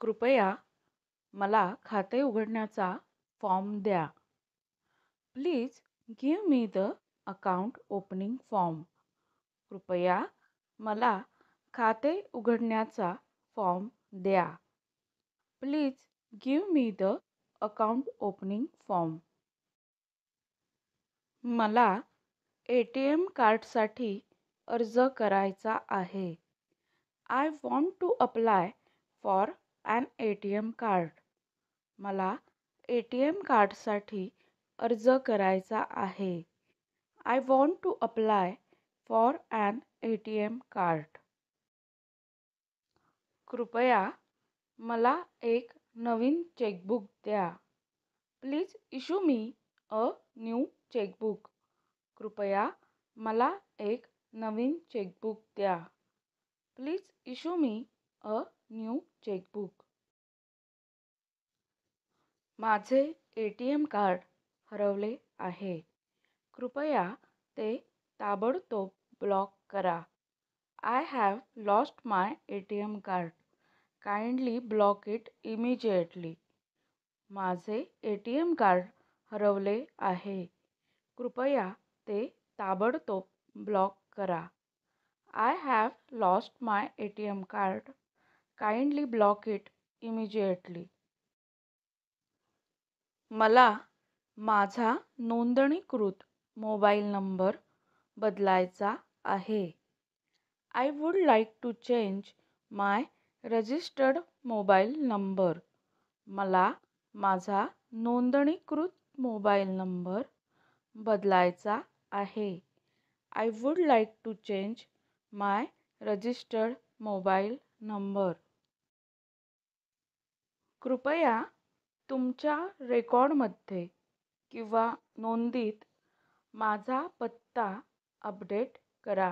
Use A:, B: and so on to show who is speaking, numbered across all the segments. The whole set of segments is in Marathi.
A: कृपया मला खाते उघडण्याचा फॉर्म द्या. Please give me the account opening form. कृपया मला खाते उघडण्याचा फॉर्म द्या. Please give me the account opening form. मला ATM कार्डसाठी अर्ज करायचा आहे. I want to apply for an ATM card. मला ATM कार्डसाठी अर्ज करायचा आहे. I want to apply for an ATM card. कृपया मला एक नवीन चेकबुक द्या. Please issue me a new chequebook. कृपया मला एक नवीन चेकबुक द्या. Please issue me a new chequebook. माझे ATM कार्ड हरवले आहे. कृपया ते ताबडतोब ब्लॉक करा. I have lost my ATM card. Kindly block it immediately. माझे ATM कार्ड हरवले आहे. कृपया ते ताबडतोब ब्लॉक करा. I have lost my ATM card. Kindly block it immediately. मला माझा नोंदणीकृत मोबाईल नंबर बदलायचा आहे. I would like to change my registered mobile number. मला माझा नोंदणीकृत मोबाईल नंबर बदलायचा आहे. I would like to change my registered mobile number. कृपया तुमच्या रेकॉर्डमध्ये किंवा नोंदीत माझा पत्ता अपडेट करा.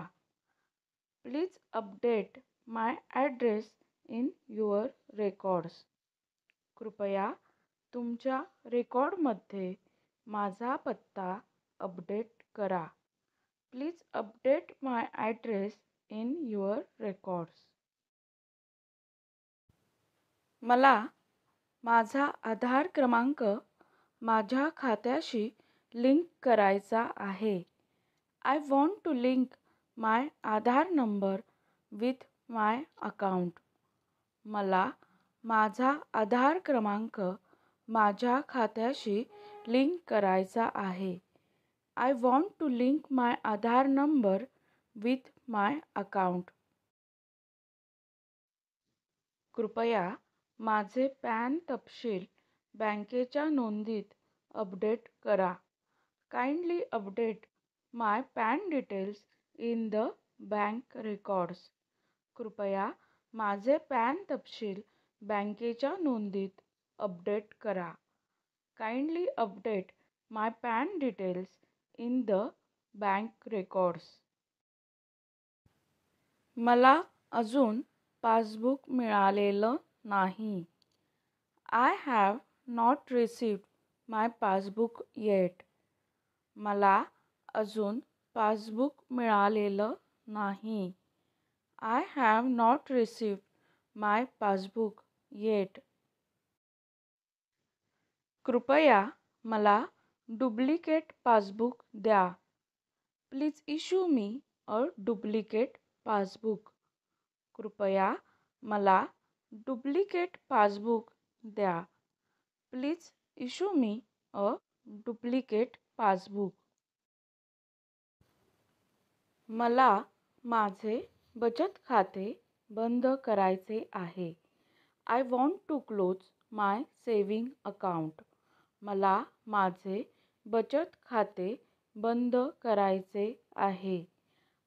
A: Please update my address in your records. कृपया तुमच्या रेकॉर्डमध्ये माझा पत्ता अपडेट करा. Please update my address in your records. मला माझा आधार क्रमांक माझ्या खात्याशी लिंक करायचा आहे. I want to link my Aadhaar number with my account. मला माझा आधार क्रमांक माझ्या खात्याशी लिंक करायचा आहे. I want to link my Aadhaar number with my account. कृपया माझे पॅन तपशील बँकेच्या नोंदीत अपडेट करा. Kindly update my pan details in the bank records. कृपया माझे पॅन तपशील बँकेच्या नोंदीत अपडेट करा. Kindly update my pan details in the bank records. मला अजून पासबुक मिळालेलं नाही. I have not received my passbook eight. मला अजून पासबुक मिळालेलं नाही. I have not received my passbook eight. कृपया मला डुप्लिकेट पासबुक द्या. Please issue me a duplicate passbook. कृपया मला डुप्लिकेट पासबुक द्या. Please issue me a duplicate passbook. मला माझे बचत खाते बंद करायचे आहे. I want to close my saving account. मला माझे बचत खाते बंद करायचे आहे.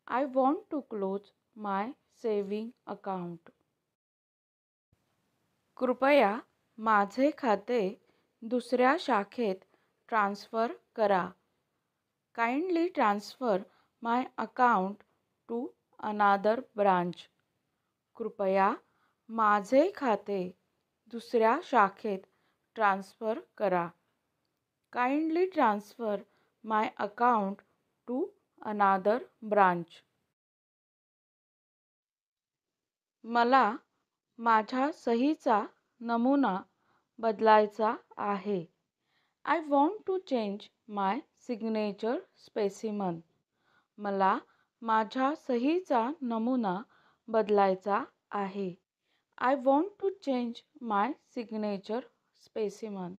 A: I want to close my saving account. कृपया माझे खाते दुसऱ्या शाखेत ट्रान्स्फर करा. Kindly transfer my account to another branch. कृपया माझे खाते दुसऱ्या शाखेत ट्रान्स्फर करा. Kindly transfer my account to another branch. मला माझ्या सहीचा नमुना बदलायचा आहे. I want to change my signature specimen. मला माझ्या सहीचा नमुना बदलायचा आहे. I want to change my signature specimen.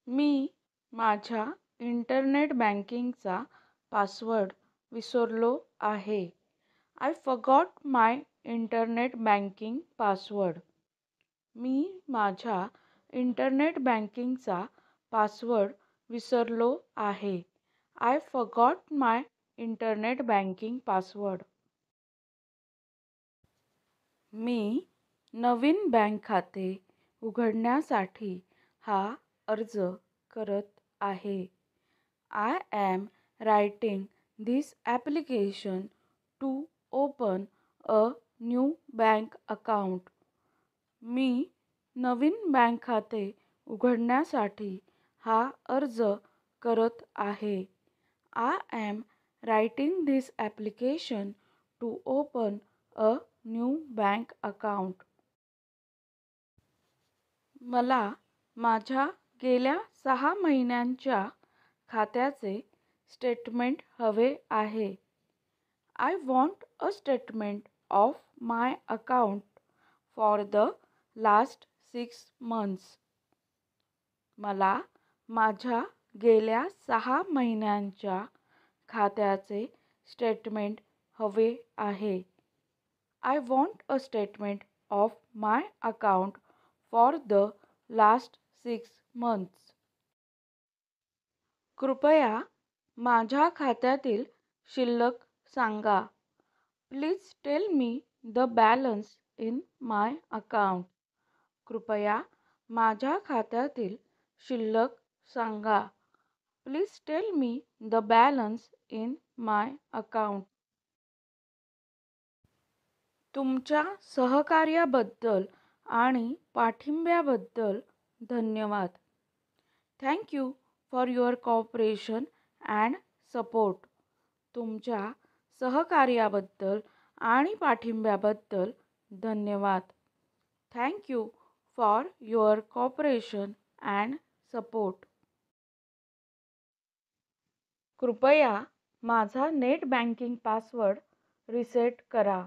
A: मी माझ्या इंटरनेट बँकिंगचा पासवर्ड विसरलो आहे. I forgot my internet banking password. मी माझ्या इंटरनेट बँकिंगचा पासवर्ड विसरलो आहे. I forgot my internet banking password. मी नवीन बँक खाते उघडण्यासाठी हा अर्ज करत आहे. I am writing this application to open a new bank account. मी नवीन बँक खाते उघडण्यासाठी हा अर्ज करत आहे. I am writing this application to open a new bank account. मला माझ्या गेल्या 6 महिन्यांच्या खात्याचे स्टेटमेंट हवे आहे. I want a statement of my account for the last 6 months. मला माझ्या गेल्या 6 महिन्यांच्या खात्याचे स्टेटमेंट हवे आहे. I want a statement of my account for the last 6 months. कृपया माझ्या खात्यातील शिल्लक सांगा. Please tell me the balance in my account. कृपया माझ्या खात्यातील शिल्लक सांगा. Please tell me the balance in my account. तुमच्या सहकार्याबद्दल आणि पाठिंब्याबद्दल धन्यवाद. Thank you for your cooperation and support. तुमच्या सहकार्याबद्दल आणि पाठिंब्याबद्दल धन्यवाद. Thank you for your cooperation and support. कृपया माझा नेट बँकिंग पासवर्ड रिसेट करा.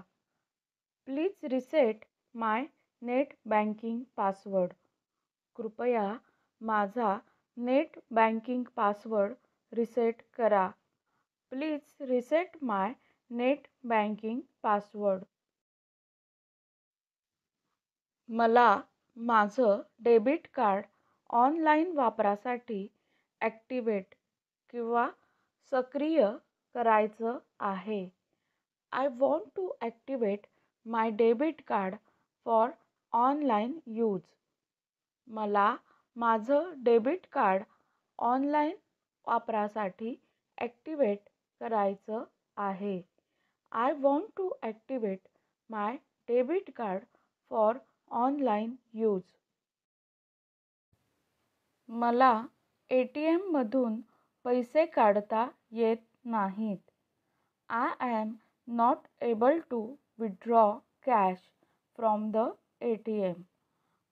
A: Please reset my net banking password. कृपया माझा नेट बँकिंग पासवर्ड रिसेट करा. Please reset my net banking password. मला माझं डेबिट कार्ड ऑनलाईन वापरासाठी ॲक्टिवेट किंवा सक्रिय करायचं आहे. I want to activate my debit card for online use. मला माझं डेबिट कार्ड ऑनलाईन वापरासाठी ॲक्टिवेट करायचं आहे. I want to activate my debit card for online use. मला ATMमधून पैसे काढता येत नाहीत. I am not able to withdraw cash from the ATM.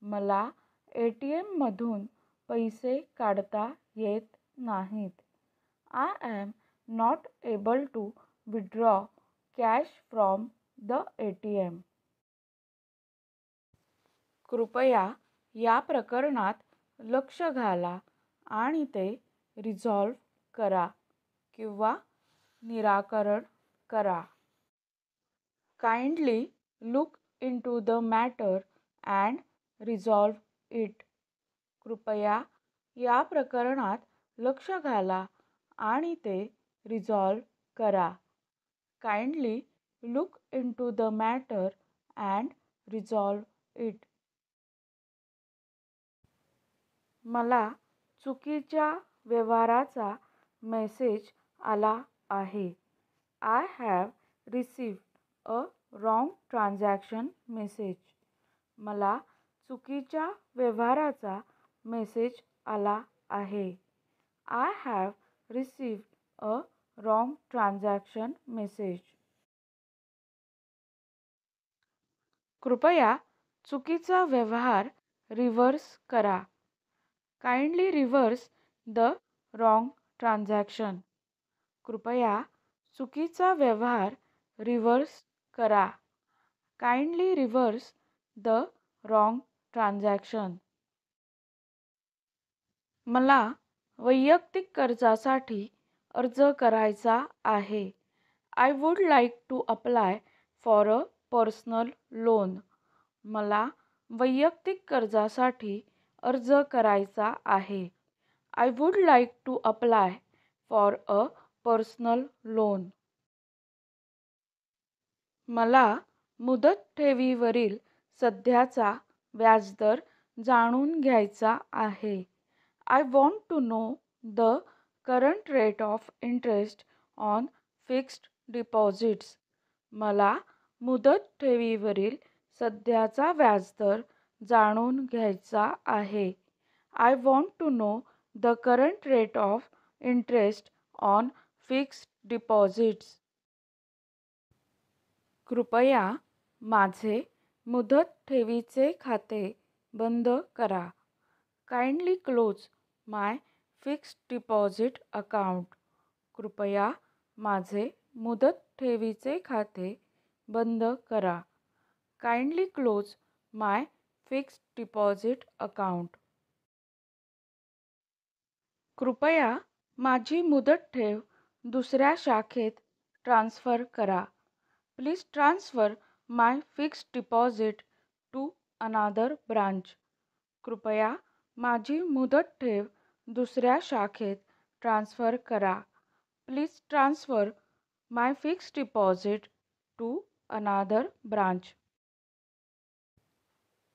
A: मला ATMमधून पैसे काढता येत नाहीत. I am not able to withdraw cash from the ATM. कृपया या प्रकरणात लक्ष घाला आणि ते रिझॉल्व्ह करा किंवा निराकरण करा. Kindly look into the matter and resolve it. कृपया या प्रकरणात लक्ष घाला आणि ते रिझॉल्व्ह करा. Kindly look into the matter and resolve it. मला चुकीच्या व्यवहाराचा मेसेज आला आहे. I have received a wrong transaction message. मला चुकीच्या व्यवहाराचा मेसेज आला आहे. I have received a wrong transaction message. कृपया चुकीचा व्यवहार रिव्हर्स करा. Kindly reverse the wrong transaction. कृपया चुकीचा व्यवहार रिव्हर्स करा. Kindly reverse the wrong transaction. मला वैयक्तिक कर्जासाठी अर्ज करायचा आहे. I would like to apply for a personal loan. मला वैयक्तिक कर्जासाठी अर्ज करायचा आहे. I would like to apply for a personal loan. मला मुदत ठेवीवरील सध्याचा व्याजदर जाणून घ्यायचा आहे. I want to know the current rate of interest on fixed deposits. मला मुदत ठेवीवरील सध्याचा व्याजदर जाणून घ्यायचा आहे. I want to know the current rate of interest on fixed deposits. कृपया माझे मुदत ठेवीचे खाते बंद करा. Kindly close my fixed deposit account. कृपया माझे मुदत ठेवीचे खाते बंद करा. Kindly close my fixed deposit account. कृपया माझी मुदत ठेव दुसऱ्या शाखेत ट्रान्स्फर करा. Please transfer my fixed deposit to another branch. कृपया माझी मुदत ठेव दुसऱ्या शाखेत ट्रान्स्फर करा. Please transfer my fixed deposit to another branch.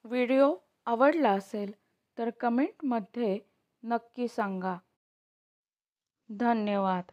A: Video आवडला असेल तर कमेंटमध्ये नक्की सांगा. धन्यवाद.